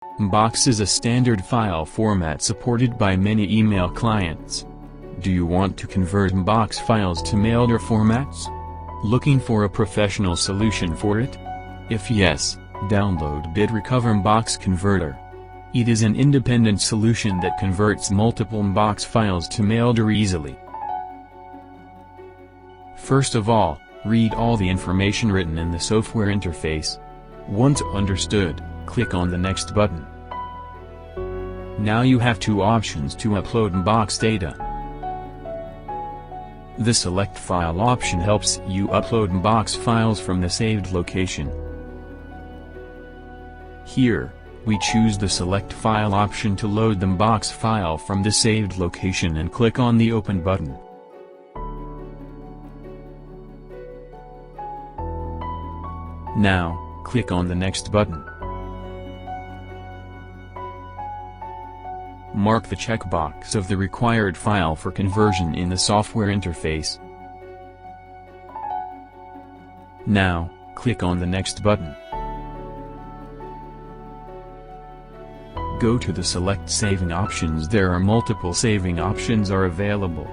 MBOX is a standard file format supported by many email clients. Do you want to convert MBOX files to Maildir formats? Looking for a professional solution for it? If yes, download Recover MBOX Converter. It is an independent solution that converts multiple MBOX files to Maildir easily. First of all, read all the information written in the software interface. Once understood, click on the Next button. Now you have two options to upload MBOX data. The Select File option helps you upload MBOX files from the saved location. Here, we choose the Select File option to load the MBOX file from the saved location and click on the Open button. Now, click on the Next button. Mark the checkbox of the required file for conversion in the software interface. Now, click on the Next button. Go to the Select Saving options. There are multiple saving options are available.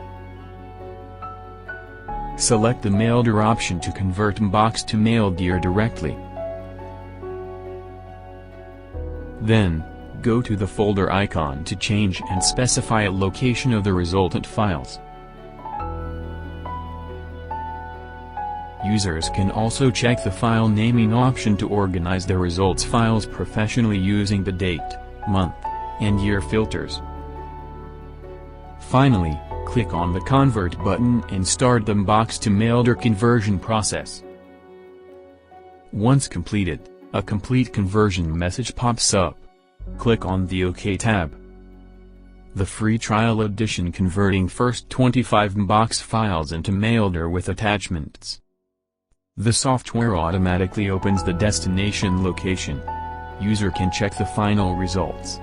Select the Maildir option to convert MBOX to Maildir directly. Then, go to the folder icon to change and specify a location of the resultant files. Users can also check the file naming option to organize their results files professionally using the date, month, and year filters. Finally, click on the Convert button and start the MBOX to Maildir conversion process. Once completed, a complete conversion message pops up. Click on the OK tab. The free trial edition converting first 25 MBOX files into Maildir with attachments. The software automatically opens the destination location. User can check the final results.